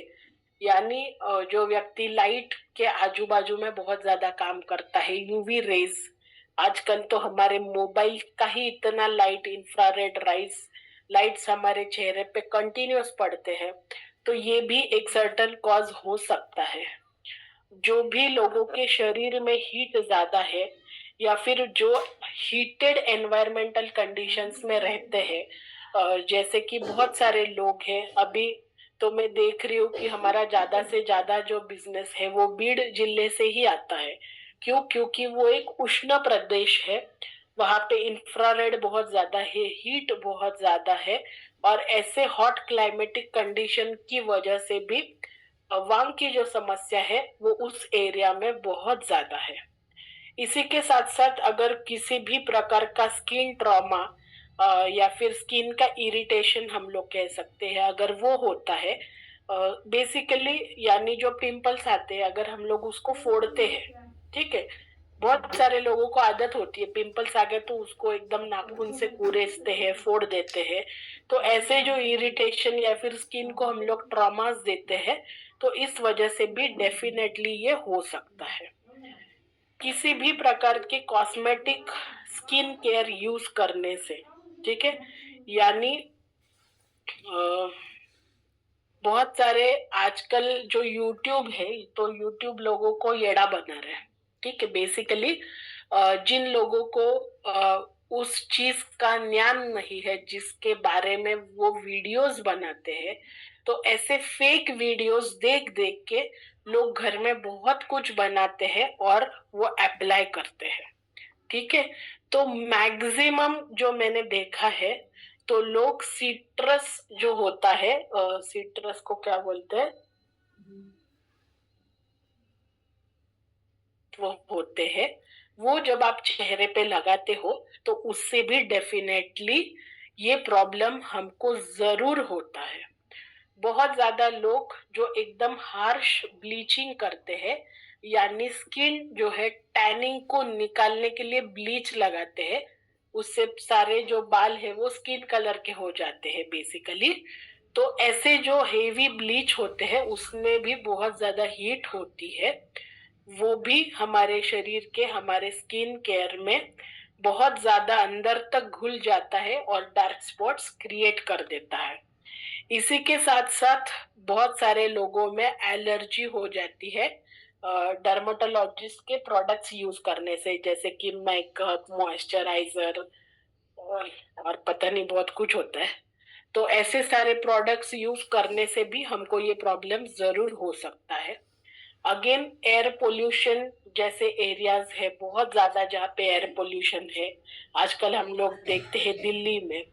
यानी जो व्यक्ति लाइट के आजू बाजू में बहुत ज्यादा काम करता है, यूवी रेज, आजकल तो हमारे मोबाइल का ही इतना लाइट, इंफ्रारेड लाइट्स हमारे चेहरे पे कंटिन्यूअस पड़ते हैं, तो ये भी एक सर्टन कॉज हो सकता है। जो भी लोगों के शरीर में हीट ज्यादा है या फिर जो हीटेड एनवायरमेंटल कंडीशंस में रहते हैं, जैसे कि बहुत सारे लोग हैं, अभी तो मैं देख रही हूँ कि हमारा ज्यादा से ज्यादा जो बिजनेस है वो बीड़ जिले से ही आता है। क्यों? क्योंकि वो एक उष्ण प्रदेश है, वहां पे इंफ्रारेड बहुत ज्यादा है, हीट बहुत ज्यादा है, और ऐसे हॉट क्लाइमेटिक कंडीशन की वजह से भी वांग की जो समस्या है वो उस एरिया में बहुत ज्यादा है। इसी के साथ साथ अगर किसी भी प्रकार का स्किन ट्रॉमा या फिर स्किन का इरिटेशन हम लोग कह सकते हैं, अगर वो होता है, बेसिकली यानी जो पिंपल्स आते हैं अगर हम लोग उसको फोड़ते हैं, ठीक है, बहुत सारे लोगों को आदत होती है पिंपल्स आ गए तो उसको एकदम नाखून से कुरेदते हैं, फोड़ देते हैं। तो ऐसे जो इरिटेशन या फिर स्किन को हम लोग ट्रॉमास देते हैं, तो इस वजह से भी डेफिनेटली ये हो सकता है। किसी भी प्रकार के कॉस्मेटिक स्किन केयर यूज करने से, ठीक है, यानी अ, बहुत सारे आजकल जो यूट्यूब है तो यूट्यूब लोगों को येड़ा बना रहा है, ठीक है। बेसिकली जिन लोगों को उस चीज का ज्ञान नहीं है जिसके बारे में वो वीडियोस बनाते हैं, तो ऐसे फेक वीडियोस देख देख के लोग घर में बहुत कुछ बनाते हैं और वो अप्लाई करते हैं, ठीक है। तो मैक्सिमम जो मैंने देखा है तो लोग सिट्रस जो होता है, सिट्रस को क्या बोलते हैं, वो होते हैं, वो जब आप चेहरे पे लगाते हो तो उससे भी डेफिनेटली ये प्रॉब्लम हमको जरूर होता है। बहुत ज्यादा लोग जो एकदम हार्श ब्लीचिंग करते हैं, यानी स्किन जो है टैनिंग को निकालने के लिए ब्लीच लगाते हैं, उससे सारे जो बाल है वो स्किन कलर के हो जाते हैं बेसिकली। तो ऐसे जो हेवी ब्लीच होते हैं उसमें भी बहुत ज्यादा हीट होती है, वो भी हमारे शरीर के हमारे स्किन केयर में बहुत ज्यादा अंदर तक घुल जाता है और डार्क स्पॉट्स क्रिएट कर देता है। इसी के साथ साथ बहुत सारे लोगों में एलर्जी हो जाती है डर्मेटोलॉजिस्ट के प्रोडक्ट्स यूज करने से, जैसे कि मेकअप, मॉइस्चराइजर और पता नहीं बहुत कुछ होता है। तो ऐसे सारे प्रोडक्ट्स यूज करने से भी हमको ये प्रॉब्लम जरूर हो सकता है। अगेन एयर पोल्यूशन जैसे एरियाज है बहुत ज्यादा जहाँ पे एयर पोल्यूशन है, आजकल हम लोग देखते हैं दिल्ली में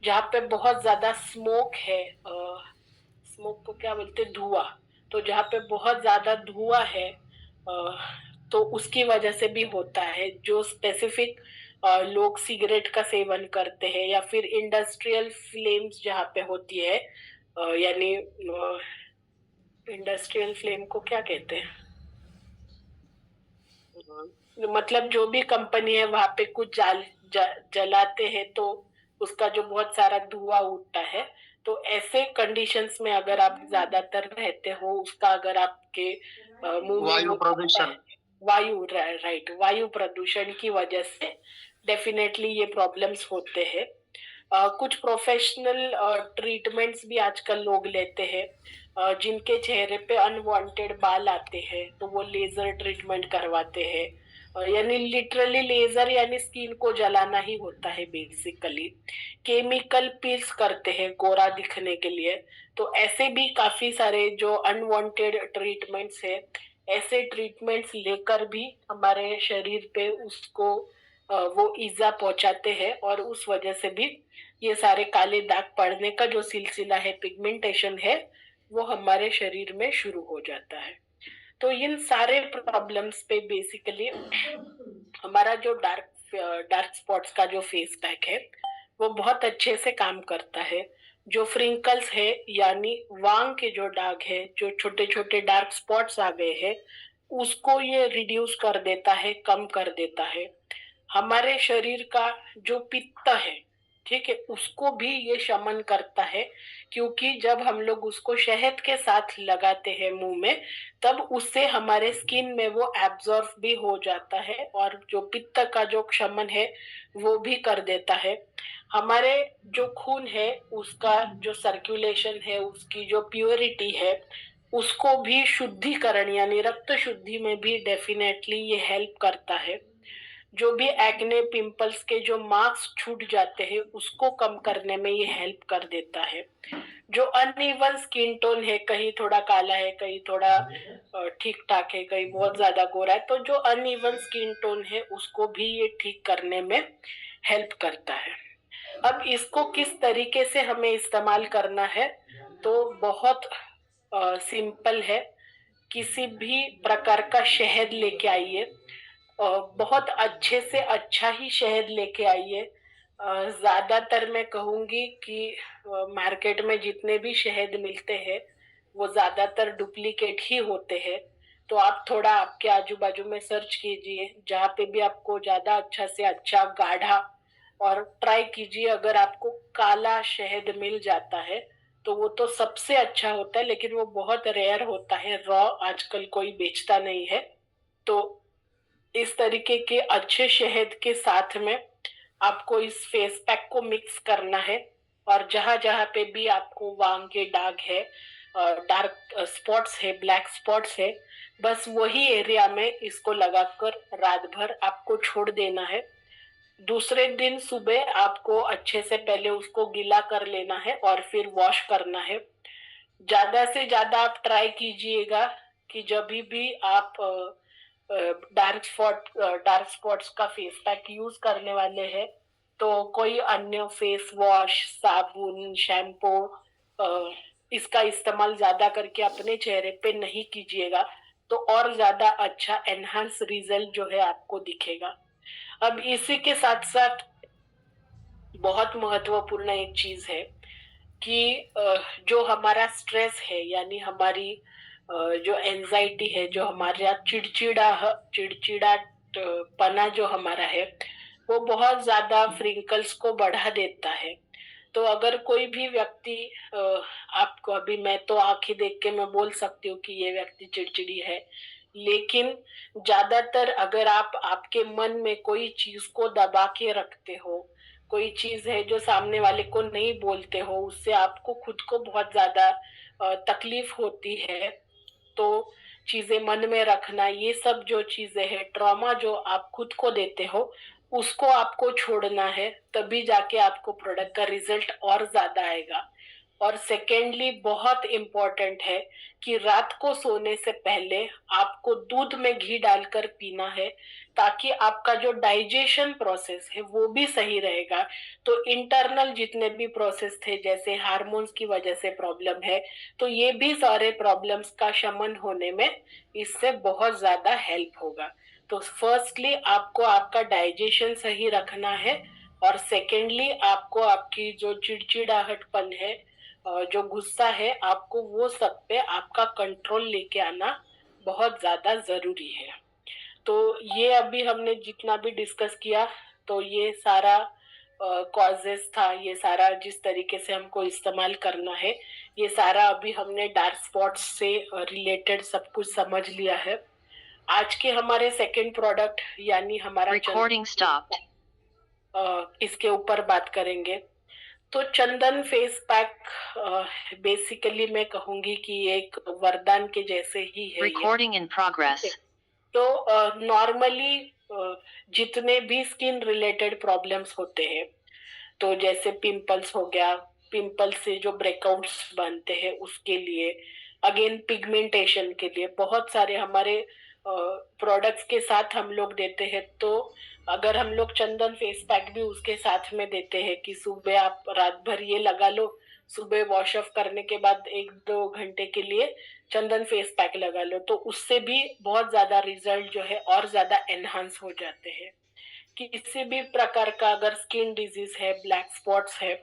जहाँ पे बहुत ज्यादा स्मोक है, स्मोक को क्या बोलते हैं, धुआं। तो जहाँ पे बहुत ज्यादा धुआं है तो उसकी वजह से भी होता है। जो स्पेसिफिक लोग सिगरेट का सेवन करते हैं या फिर इंडस्ट्रियल फ्लेम्स जहाँ पे होती है, यानी इंडस्ट्रियल फ्लेम को क्या कहते हैं, मतलब जो भी कंपनी है वहां पे कुछ जलाते हैं तो उसका जो बहुत सारा धुआं उठता है। तो ऐसे कंडीशंस में अगर आप ज्यादातर रहते हो, उसका अगर आपके मुंह में वायु वो प्रदूषण। वायु राइट, वायु प्रदूषण की वजह से डेफिनेटली ये प्रॉब्लम्स होते हैं। कुछ प्रोफेशनल ट्रीटमेंट्स भी आजकल लोग लेते हैं, जिनके चेहरे पे अनवांटेड बाल आते हैं तो वो लेजर ट्रीटमेंट करवाते हैं, यानी लिटरली लेजर यानी स्किन को जलाना ही होता है बेसिकली। केमिकल पील्स करते हैं गोरा दिखने के लिए। तो ऐसे भी काफी सारे जो अनवांटेड ट्रीटमेंट्स है, ऐसे ट्रीटमेंट्स लेकर भी हमारे शरीर पे उसको वो ईजा पहुंचाते हैं और उस वजह से भी ये सारे काले दाग पड़ने का जो सिलसिला है, पिगमेंटेशन है, वो हमारे शरीर में शुरू हो जाता है। तो इन सारे प्रॉब्लम्स पे बेसिकली हमारा जो डार्क स्पॉट्स का जो फेस पैक है वो बहुत अच्छे से काम करता है। जो फ्रिंकल्स है यानी वांग के जो दाग है, जो छोटे छोटे डार्क स्पॉट्स आ गए हैं, उसको ये रिड्यूस कर देता है, कम कर देता है। हमारे शरीर का जो पित्त है, ठीक है, उसको भी ये शमन करता है, क्योंकि जब हम लोग उसको शहद के साथ लगाते हैं मुंह में, तब उससे हमारे स्किन में वो एब्जॉर्ब भी हो जाता है और जो पित्त का जो शमन है वो भी कर देता है। हमारे जो खून है उसका जो सर्कुलेशन है, उसकी जो प्योरिटी है, उसको भी शुद्धिकरण यानी रक्त शुद्धि में भी डेफिनेटली ये हेल्प करता है। जो भी एक्ने पिंपल्स के जो मार्क्स छूट जाते हैं उसको कम करने में ये हेल्प कर देता है। जो अनइवन स्किन टोन है, कहीं थोड़ा काला है, कहीं थोड़ा ठीक ठाक है, कहीं बहुत ज्यादा गोरा है, तो जो अनइवन स्किन टोन है उसको भी ये ठीक करने में हेल्प करता है। अब इसको किस तरीके से हमें इस्तेमाल करना है, तो बहुत सिंपल है। किसी भी प्रकार का शहद लेके आइए, बहुत अच्छे से अच्छा ही शहद लेके आइए। ज्यादातर मैं कहूंगी कि मार्केट में जितने भी शहद मिलते हैं वो ज्यादातर डुप्लीकेट ही होते हैं। तो आप थोड़ा आपके आजू बाजू में सर्च कीजिए, जहाँ पे भी आपको ज्यादा अच्छा से अच्छा गाढ़ा, और ट्राई कीजिए अगर आपको काला शहद मिल जाता है तो वो तो सबसे अच्छा होता है, लेकिन वो बहुत रेयर होता है, रॉ आजकल कोई बेचता नहीं है। तो इस तरीके के अच्छे शहद के साथ में आपको इस फेस पैक को मिक्स करना है, और जहां जहां पे भी आपको वांग के दाग है, डार्क स्पॉट्स है, ब्लैक स्पॉट्स है, बस वही एरिया में इसको लगाकर रात भर आपको छोड़ देना है। दूसरे दिन सुबह आपको अच्छे से पहले उसको गीला कर लेना है और फिर वॉश करना है। ज्यादा से ज्यादा आप ट्राई कीजिएगा कि जब भी आप डार्क स्पॉट्स का फेस पैक यूज करने वाले हैं तो कोई अन्य फेस वॉश, साबुन, शैम्पू इसका इस्तेमाल ज्यादा करके अपने चेहरे पे नहीं कीजिएगा, तो और ज्यादा अच्छा एनहांस रिजल्ट जो है आपको दिखेगा। अब इसी के साथ साथ बहुत महत्वपूर्ण एक चीज है कि जो हमारा स्ट्रेस है, यानी हमारी जो एंजाइटी है, जो हमारा चिड़चिड़ा पना जो हमारा है, वो बहुत ज्यादा फ्रिंकल्स को बढ़ा देता है। तो अगर कोई भी व्यक्ति अ, आपको, अभी मैं तो आंखें देख के मैं बोल सकती हूँ कि ये व्यक्ति चिड़चिड़ी है, लेकिन ज्यादातर अगर आप आपके मन में कोई चीज को दबा के रखते हो, कोई चीज है जो सामने वाले को नहीं बोलते हो, उससे आपको खुद को बहुत ज्यादा तकलीफ होती है। तो चीजें मन में रखना, ये सब जो चीजें है, ट्रॉमा जो आप खुद को देते हो, उसको आपको छोड़ना है, तभी जाके आपको प्रोडक्ट का रिजल्ट और ज्यादा आएगा। और सेकेंडली बहुत इम्पोर्टेंट है कि रात को सोने से पहले आपको दूध में घी डालकर पीना है, ताकि आपका जो डाइजेशन प्रोसेस है वो भी सही रहेगा। तो इंटरनल जितने भी प्रोसेस थे, जैसे हार्मोन्स की वजह से प्रॉब्लम है, तो ये भी सारे प्रॉब्लम्स का शमन होने में इससे बहुत ज्यादा हेल्प होगा। तो फर्स्टली आपको आपका डाइजेशन सही रखना है, और सेकेंडली आपको आपकी जो चिड़चिड़ाहटपन है, जो गुस्सा है, आपको वो सब पे आपका कंट्रोल लेके आना बहुत ज्यादा जरूरी है। तो ये अभी हमने जितना भी डिस्कस किया, तो ये सारा कॉजेस था, ये सारा जिस तरीके से हमको इस्तेमाल करना है, ये सारा अभी हमने डार्क स्पॉट्स से रिलेटेड सब कुछ समझ लिया है। आज के हमारे सेकंड प्रोडक्ट यानी हमारा Recording stopped. इसके ऊपर बात करेंगे। तो चंदन फेस पैक बेसिकली मैं कहूंगी कि एक वरदान के जैसे ही है ये। Recording in progress. तो नॉर्मली जितने भी स्किन रिलेटेड प्रॉब्लम्स होते हैं, तो जैसे पिंपल्स हो गया, पिंपल से जो ब्रेकआउट्स बनते हैं उसके लिए, अगेन पिगमेंटेशन के लिए, बहुत सारे हमारे प्रोडक्ट्स के साथ हम लोग देते हैं। तो अगर हम लोग चंदन फेस पैक भी उसके साथ में देते हैं कि सुबह आप रात भर ये लगा लो, सुबह वॉश ऑफ करने के बाद 1-2 घंटे के लिए चंदन फेस पैक लगा लो, तो उससे भी बहुत ज्यादा रिजल्ट जो है और ज्यादा एनहांस हो जाते हैं। किसी भी प्रकार का अगर स्किन डिजीज है, ब्लैक स्पॉट्स है,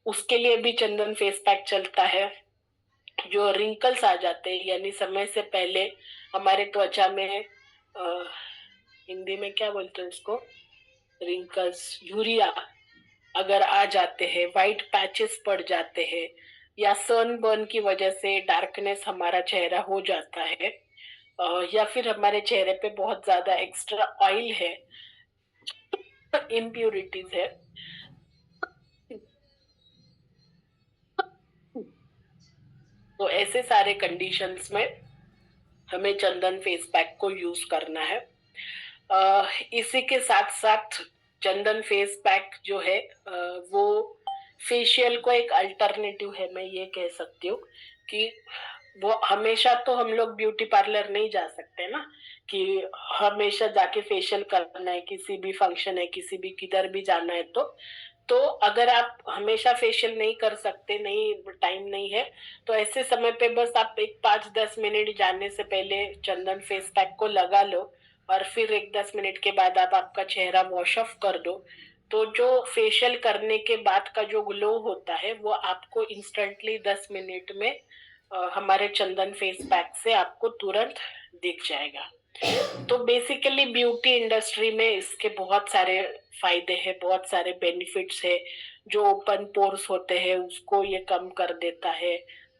उसके लिए भी चंदन फेस पैक चलता है। जो रिंकल्स आ जाते हैं, यानी समय से पहले हमारे त्वचा में हिंदी में क्या बोलते हैं उसको, रिंकल्स, यूरिया अगर आ जाते हैं, वाइट पैचेस पड़ जाते हैं, या सनबर्न की वजह से डार्कनेस हमारा चेहरा हो जाता है, या फिर हमारे चेहरे पे बहुत ज्यादा एक्स्ट्रा ऑयल है, इम्प्यूरिटीज है, तो ऐसे सारे कंडीशंस में हमें चंदन फेस पैक को यूज करना है। इसी के साथ साथ चंदन फेस पैक जो है वो फेशियल को एक अल्टरनेटिव है, मैं ये कह सकती हूँ कि वो हमेशा तो हम लोग ब्यूटी पार्लर नहीं जा सकते ना, कि हमेशा जाके फेशियल करना है, किसी भी फंक्शन है, किसी भी किधर भी जाना है, तो अगर आप हमेशा फेशियल नहीं कर सकते, नहीं टाइम नहीं है, तो ऐसे समय पे बस आप एक 5-10 मिनट जाने से पहले चंदन फेस पैक को लगा लो, और फिर एक 10 मिनट के बाद आप आपका चेहरा वॉश ऑफ कर दो। तो जो फेशियल करने के बाद का जो ग्लो होता है वो आपको इंस्टेंटली 10 मिनट में हमारे चंदन फेस पैक से आपको तुरंत दिख जाएगा। तो बेसिकली ब्यूटी इंडस्ट्री में इसके बहुत सारे फायदे हैं, बहुत सारे बेनिफिट्स है। जो ओपन पोर्स होते हैं उसको ये कम कर देता है।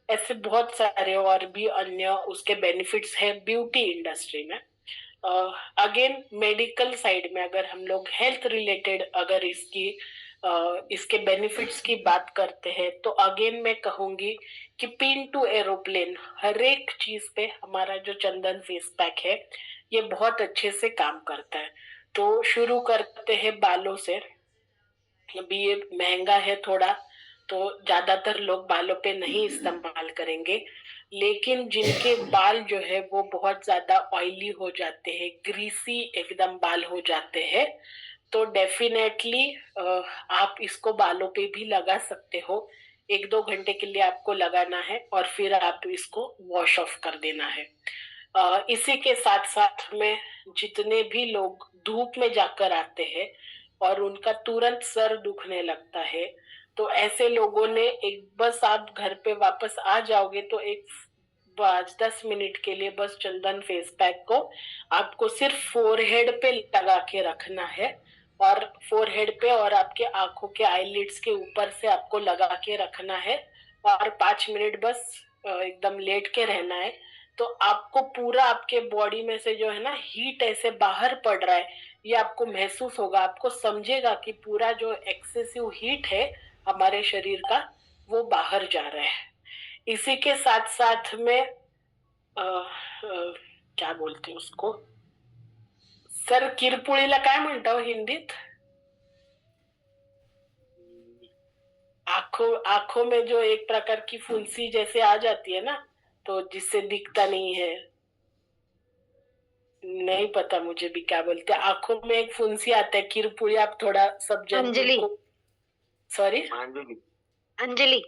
ऐसे बहुत सारे और भी अन्य उसके बेनिफिट्स है ब्यूटी इंडस्ट्री में। अगेन मेडिकल साइड में अगर हम लोग हेल्थ रिलेटेड अगर इसके बेनिफिट्स की बात करते हैं तो अगेन मैं कहूंगी कि पिन टू एरोप्लेन हर एक चीज पे हमारा जो चंदन फेस पैक है ये बहुत अच्छे से काम करता है। तो शुरू करते हैं बालों से। अभी ये महंगा है थोड़ा, तो ज्यादातर लोग बालों पे नहीं इस्तेमाल करेंगे, लेकिन जिनके बाल जो है वो बहुत ज्यादा ऑयली हो जाते हैं, ग्रीसी एकदम बाल हो जाते हैं, तो डेफिनेटली आप इसको बालों पे भी लगा सकते हो। 1-2 घंटे के लिए आपको लगाना है और फिर आप इसको वॉश ऑफ कर देना है। इसी के साथ साथ में जितने भी लोग धूप में जाकर आते हैं और उनका तुरंत सर दुखने लगता है, तो ऐसे लोगों ने एक बस आप घर पे वापस आ जाओगे तो एक 5-10 मिनट के लिए बस चंदन फेस पैक को आपको सिर्फ फोरहेड पे लगा के रखना है। और फोरहेड पे और आपके आंखों के आईलिड्स के ऊपर से आपको लगा के रखना है और 5 मिनट बस एकदम लेट के रहना है। तो आपको पूरा आपके बॉडी में से जो है ना हीट ऐसे बाहर पड़ रहा है, ये आपको महसूस होगा, आपको समझेगा कि पूरा जो एक्सेसिव हीट है हमारे शरीर का वो बाहर जा रहा है। इसी के साथ साथ में क्या बोलते हैं उसको, सर किरपुळीला काय म्हणता हो हिंदीत? आंखों में जो एक प्रकार की फुंसी जैसे आ जाती है ना, तो जिससे दिखता नहीं है। नहीं पता मुझे भी क्या बोलते हैं, आंखों में एक फुंसी आता है, किरपुड़ी। आप थोड़ा सब जन अंजलि। सॉरी अंजलि।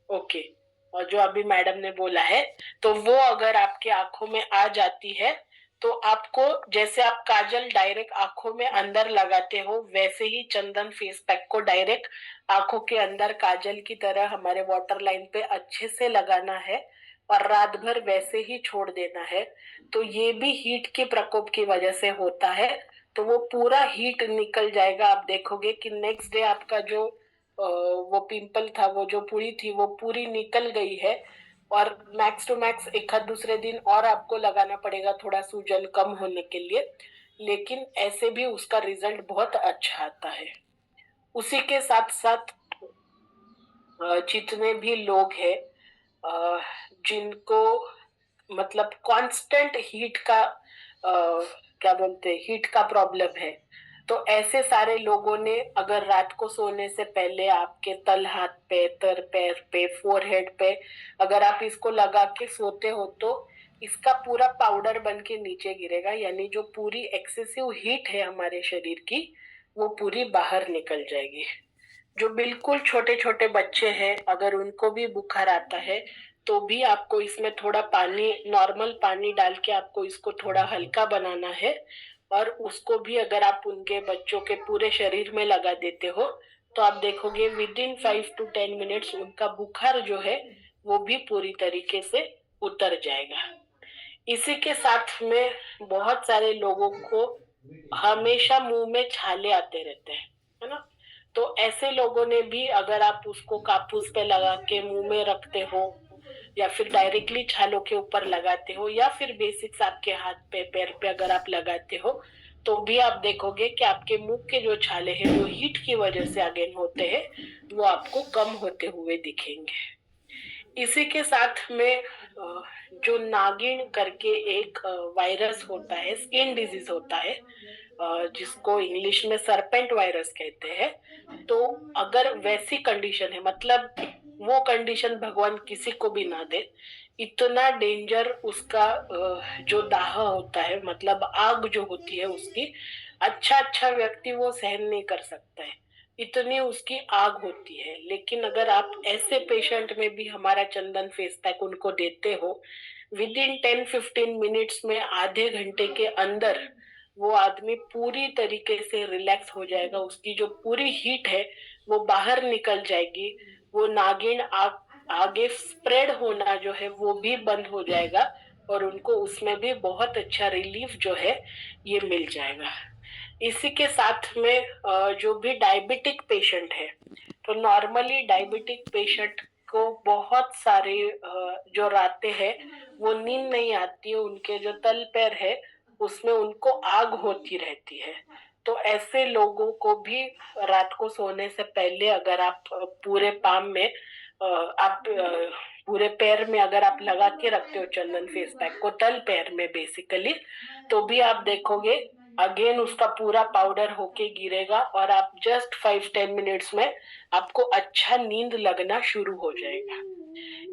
ओके। और जो अभी मैडम ने बोला है, तो वो अगर आपके आंखों में आ जाती है तो आपको, जैसे आप काजल डायरेक्ट आंखों में अंदर लगाते हो, वैसे ही चंदन फेस पैक को डायरेक्ट आंखों के अंदर काजल की तरह हमारे वाटर लाइन पे अच्छे से लगाना है और रात भर वैसे ही छोड़ देना है। तो ये भी हीट के प्रकोप की वजह से होता है, तो वो पूरा हीट निकल जाएगा। आप देखोगे कि नेक्स्ट डे आपका जो वो पिंपल था, वो जो पुड़ी थी वो पूरी निकल गई है। और मैक्स टू मैक्स एक आध दूसरे दिन और आपको लगाना पड़ेगा थोड़ा सूजन कम होने के लिए, लेकिन ऐसे भी उसका रिजल्ट बहुत अच्छा आता है। उसी के साथ साथ जितने भी लोग हैं जिनको मतलब कांस्टेंट हीट का क्या बोलते हैं, हीट का प्रॉब्लम है, तो ऐसे सारे लोगों ने अगर रात को सोने से पहले आपके तल हाथ पे, तर पैर पे, फोरहेड पे अगर आप इसको लगा के सोते हो तो इसका पूरा पाउडर बन के नीचे गिरेगा, यानी जो पूरी एक्सेसिव हीट है हमारे शरीर की वो पूरी बाहर निकल जाएगी। जो बिल्कुल छोटे छोटे बच्चे हैं अगर उनको भी बुखार आता है तो भी आपको इसमें थोड़ा पानी, नॉर्मल पानी डाल के आपको इसको थोड़ा हल्का बनाना है। और उसको भी अगर आप उनके बच्चों के पूरे शरीर में लगा देते हो तो आप देखोगे विदिन 5 to 10 मिनट्स उनका बुखार जो है वो भी पूरी तरीके से उतर जाएगा। इसी के साथ में बहुत सारे लोगों को हमेशा मुंह में छाले आते रहते हैं, है ना? तो ऐसे लोगों ने भी अगर आप उसको कापूस पे लगा के मुंह में रखते हो या फिर डायरेक्टली छालों के ऊपर लगाते हो या फिर बेसिक्स आपके हाथ पे, पैर पे अगर आप लगाते हो तो भी आप देखोगे कि आपके मुंह के जो छाले हैं जो हीट की वजह से अगेन होते हैं वो आपको कम होते हुए दिखेंगे। इसी के साथ में जो नागिन करके एक वायरस होता है, स्किन डिजीज होता है, जिसको इंग्लिश में सरपेंट वायरस कहते हैं, तो अगर वैसी कंडीशन है, मतलब वो कंडीशन भगवान किसी को भी ना दे, इतना डेंजर उसका जो दाह होता है, मतलब आग जो होती है उसकी, अच्छा अच्छा व्यक्ति वो सहन नहीं कर सकता है, इतनी उसकी आग होती है। लेकिन अगर आप ऐसे पेशेंट में भी हमारा चंदन फेस पैक उनको देते हो, विदिन 10-15 मिनट्स में, आधे घंटे के अंदर वो आदमी पूरी तरीके से रिलैक्स हो जाएगा, उसकी जो पूरी हीट है वो बाहर निकल जाएगी, वो नागिन आग आगे स्प्रेड होना जो है वो भी बंद हो जाएगा और उनको उसमें भी बहुत अच्छा रिलीफ जो है ये मिल जाएगा। इसी के साथ में जो भी डायबिटिक पेशेंट है, तो नॉर्मली डायबिटिक पेशेंट को बहुत सारे जो रातें हैं वो नींद नहीं आती है, उनके जो तल पैर है उसमें उनको आग होती रहती है। तो ऐसे लोगों को भी रात को सोने से पहले अगर आप पूरे पाम में आप पूरे पैर में अगर आप लगा के रखते हो चंदन फेस पैक को तल पैर में बेसिकली, तो भी आप देखोगे अगेन उसका पूरा पाउडर होके गिरेगा और आप जस्ट 5-10 मिनट्स में आपको अच्छा नींद लगना शुरू हो जाएगा।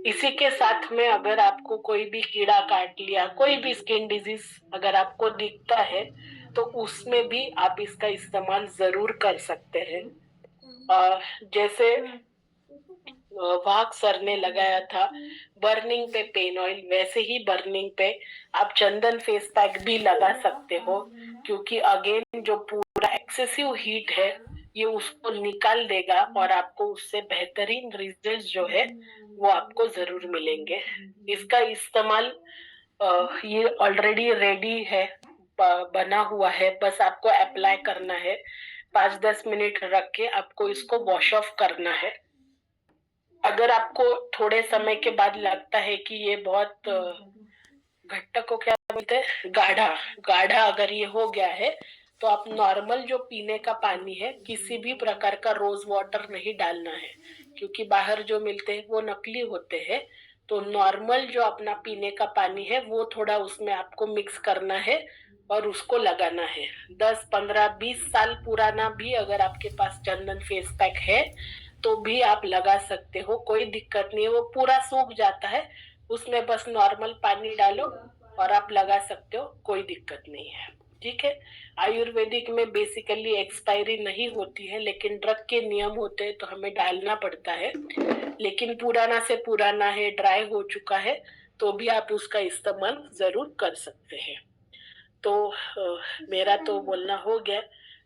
इसी के साथ में अगर आपको कोई भी कीड़ा काट लिया, कोई भी स्किन डिजीज अगर आपको दिखता है, तो उसमें भी आप इसका इस्तेमाल जरूर कर सकते हैं। जैसे वाघ सर ने लगाया था बर्निंग पे पेन ऑयल, वैसे ही बर्निंग पे आप चंदन फेस पैक भी लगा सकते हो, क्योंकि अगेन जो पूरा एक्सेसिव हीट है ये उसको निकाल देगा और आपको उससे बेहतरीन रिजल्ट जो है वो आपको जरूर मिलेंगे। इसका इस्तेमाल ये ऑलरेडी रेडी है, बना हुआ है, बस आपको अप्लाई करना है। 5-10 मिनट रख के आपको इसको वॉश ऑफ करना है। अगर आपको थोड़े समय के बाद लगता है कि ये बहुत घट्टा को क्या बोलते हैं, गाढ़ा गाढ़ा अगर ये हो गया है, तो आप नॉर्मल जो पीने का पानी है, किसी भी प्रकार का रोज वाटर नहीं डालना है, क्योंकि बाहर जो मिलते हैं वो नकली होते हैं। तो नॉर्मल जो अपना पीने का पानी है वो थोड़ा उसमें आपको मिक्स करना है और उसको लगाना है। 10-15-20 साल पुराना भी अगर आपके पास चंदन फेस पैक है तो भी आप लगा सकते हो, कोई दिक्कत नहीं है। वो पूरा सूख जाता है, उसमें बस नॉर्मल पानी डालो और आप लगा सकते हो, कोई दिक्कत नहीं है। ठीक है। आयुर्वेदिक में बेसिकली एक्सपायरी नहीं होती है, लेकिन ड्रग के नियम होते हैं तो हमें डालना पड़ता है। लेकिन पुराना से पुराना है, ड्राई हो चुका है, तो भी आप उसका इस्तेमाल जरूर कर सकते हैं। तो मेरा तो बोलना हो गया।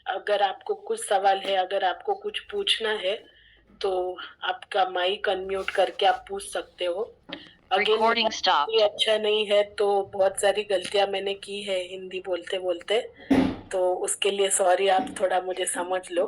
अगर आपको कुछ सवाल है, अगर आपको कुछ पूछना है, तो आपका माइक अनम्यूट करके आप पूछ सकते हो। Recording stopped. ये अच्छा नहीं है, तो बहुत सारी गलतियां मैंने की है हिंदी बोलते बोलते, तो उसके लिए सॉरी, आप थोड़ा मुझे समझ लो।